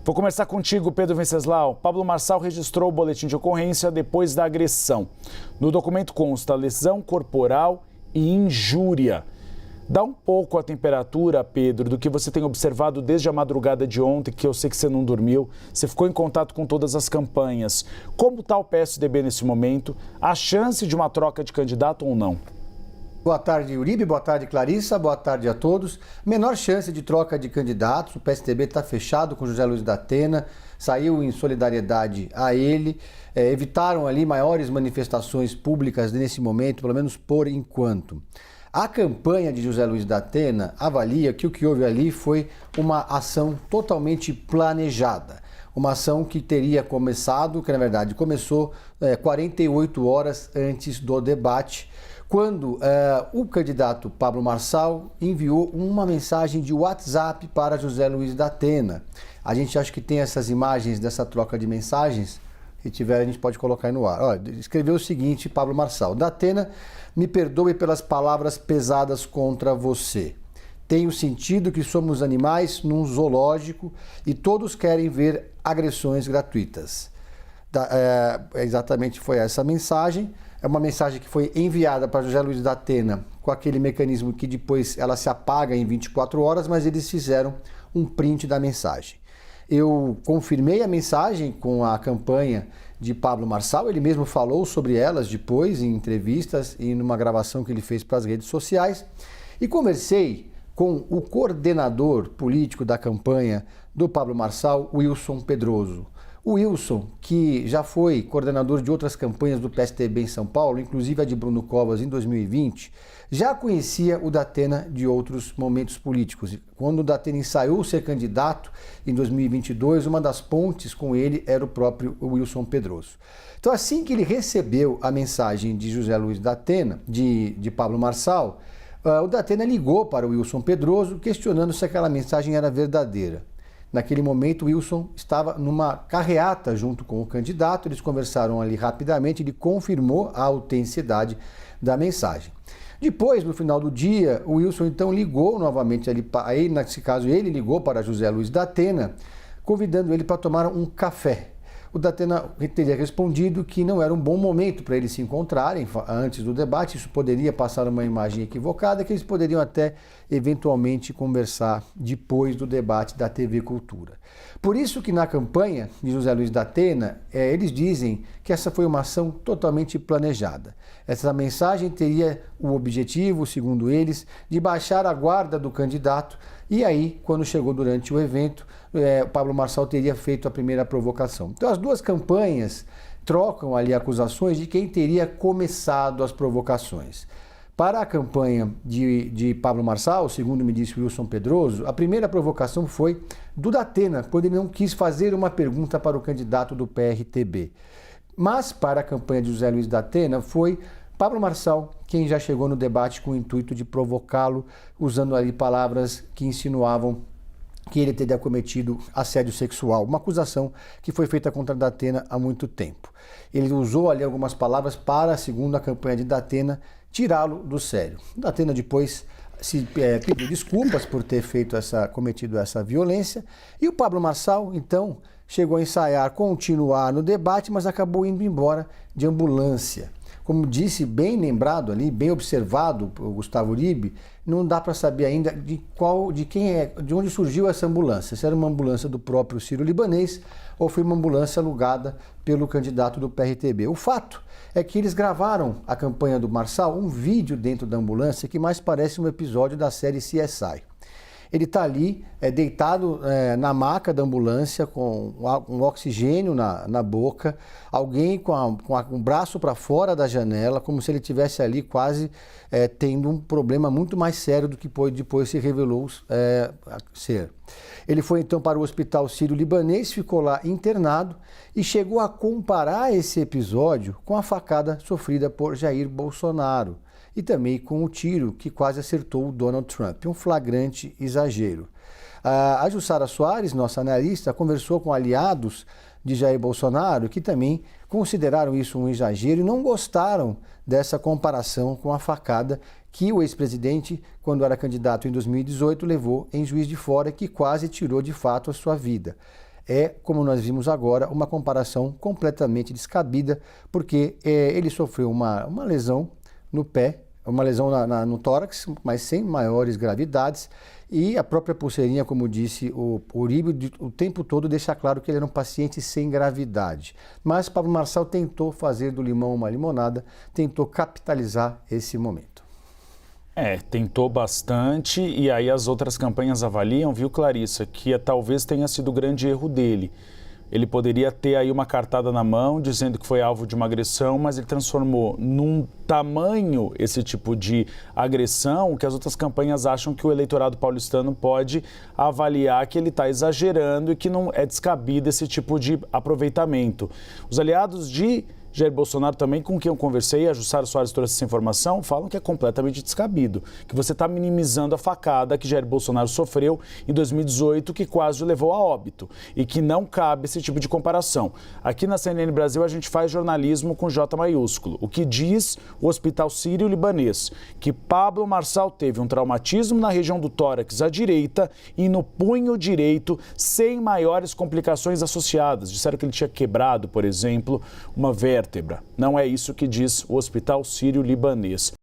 Vou começar contigo, Pedro Venceslau. Pablo Marçal registrou o boletim de ocorrência depois da agressão. No documento consta lesão corporal e injúria. Dá um pouco a temperatura, Pedro, do que você tem observado desde a madrugada de ontem, que eu sei que você não dormiu. Você ficou em contato com todas as campanhas. Como está o PSDB nesse momento? Há chance de uma troca de candidato ou não? Boa tarde, Uribe. Boa tarde, Clarissa. Boa tarde a todos. Menor chance de troca de candidatos. O PSDB está fechado com José Luiz da Atena. Saiu em solidariedade a ele. Evitaram ali maiores manifestações públicas nesse momento, pelo menos por enquanto. A campanha de José Luiz da Atena avalia que o que houve ali foi uma ação totalmente planejada. Uma ação que teria começado, que na verdade começou 48 horas antes do debate, quando o candidato Pablo Marçal enviou uma mensagem de WhatsApp para José Luiz da Atena. A gente acha que tem essas imagens dessa troca de mensagens. Se tiver, a gente pode colocar aí no ar. Olha, escreveu o seguinte, Pablo Marçal: da Atena, me perdoe pelas palavras pesadas contra você. Tenho sentido que somos animais num zoológico e todos querem ver agressões gratuitas. Exatamente foi essa mensagem. É uma mensagem que foi enviada para José Luiz da Atena com aquele mecanismo que depois ela se apaga em 24 horas, mas eles fizeram um print da mensagem. Eu confirmei a mensagem com a campanha de Pablo Marçal, ele mesmo falou sobre elas depois em entrevistas e numa gravação que ele fez para as redes sociais, e conversei com o coordenador político da campanha do Pablo Marçal, Wilson Pedroso. O Wilson, que já foi coordenador de outras campanhas do PSDB em São Paulo, inclusive a de Bruno Covas em 2020, já conhecia o da Atena de outros momentos políticos. Quando o da Atena ensaiou ser candidato em 2022, uma das pontes com ele era o próprio Wilson Pedroso. Então, assim que ele recebeu a mensagem de José Luiz da Atena, de Pablo Marçal, o da Atena ligou para o Wilson Pedroso, questionando se aquela mensagem era verdadeira. Naquele momento, o Wilson estava numa carreata junto com o candidato, eles conversaram ali rapidamente, ele confirmou a autenticidade da mensagem. Depois, no final do dia, o Wilson então ligou novamente, aí nesse caso ele ligou para José Luiz da Atena, convidando ele para tomar um café. O da Atena teria respondido que não era um bom momento para eles se encontrarem antes do debate, isso poderia passar uma imagem equivocada, que eles poderiam até eventualmente conversar depois do debate da TV Cultura. Por isso que na campanha de José Luiz da Atena, eles dizem que essa foi uma ação totalmente planejada. Essa mensagem teria o objetivo, segundo eles, de baixar a guarda do candidato, e aí, quando chegou durante o evento, o Pablo Marçal teria feito a primeira provocação. Então, as duas campanhas trocam ali acusações de quem teria começado as provocações. Para a campanha de Pablo Marçal, segundo me disse Wilson Pedroso, a primeira provocação foi do da Atena, quando ele não quis fazer uma pergunta para o candidato do PRTB. Mas, para a campanha de José Luiz da Atena, foi Pablo Marçal quem já chegou no debate com o intuito de provocá-lo, usando ali palavras que insinuavam que ele teria cometido assédio sexual, uma acusação que foi feita contra da Atena há muito tempo. Ele usou ali algumas palavras para, segundo a campanha de da Atena, tirá-lo do sério. Da Atena depois pediu desculpas por ter cometido essa violência, e o Pablo Marçal, então, chegou a ensaiar continuar no debate, mas acabou indo embora de ambulância. Como disse, bem lembrado ali, bem observado o Gustavo Uribe, não dá para saber ainda de onde surgiu essa ambulância. Se era uma ambulância do próprio Sírio-Libanês ou foi uma ambulância alugada pelo candidato do PRTB. O fato é que eles gravaram a campanha do Marçal, um vídeo dentro da ambulância que mais parece um episódio da série CSI. Ele está ali, deitado na maca da ambulância, com um oxigênio na boca, alguém com o braço para fora da janela, como se ele estivesse ali quase tendo um problema muito mais sério do que depois se revelou ser. Ele foi então para o Hospital Sírio-Libanês, ficou lá internado e chegou a comparar esse episódio com a facada sofrida por Jair Bolsonaro e também com o tiro que quase acertou o Donald Trump, um flagrante exagero. A Jussara Soares, nossa analista, conversou com aliados de Jair Bolsonaro que também consideraram isso um exagero e não gostaram dessa comparação com a facada que o ex-presidente, quando era candidato em 2018, levou em Juiz de Fora, que quase tirou de fato a sua vida. é, como nós vimos agora, uma comparação completamente descabida, porque ele sofreu uma lesão no pé, uma lesão no tórax, mas sem maiores gravidades, e a própria pulseirinha, como disse o Uribe, o tempo todo deixa claro que ele era um paciente sem gravidade. Mas Pablo Marçal tentou fazer do limão uma limonada, tentou capitalizar esse momento. Tentou bastante, e aí as outras campanhas avaliam, viu, Clarissa, que talvez tenha sido o grande erro dele. Ele poderia ter aí uma cartada na mão dizendo que foi alvo de uma agressão, mas ele transformou num tamanho esse tipo de agressão que as outras campanhas acham que o eleitorado paulistano pode avaliar que ele está exagerando e que não é descabido esse tipo de aproveitamento. Os aliados de Jair Bolsonaro também, com quem eu conversei, a Jussara Soares trouxe essa informação, falam que é completamente descabido, que você está minimizando a facada que Jair Bolsonaro sofreu em 2018, que quase o levou a óbito, e que não cabe esse tipo de comparação. Aqui na CNN Brasil a gente faz jornalismo com J maiúsculo. O que diz o Hospital Sírio-Libanês? Que Pablo Marçal teve um traumatismo na região do tórax à direita e no punho direito, sem maiores complicações associadas. Disseram que ele tinha quebrado, por exemplo, uma vértebra. Não é isso que diz o Hospital Sírio-Libanês.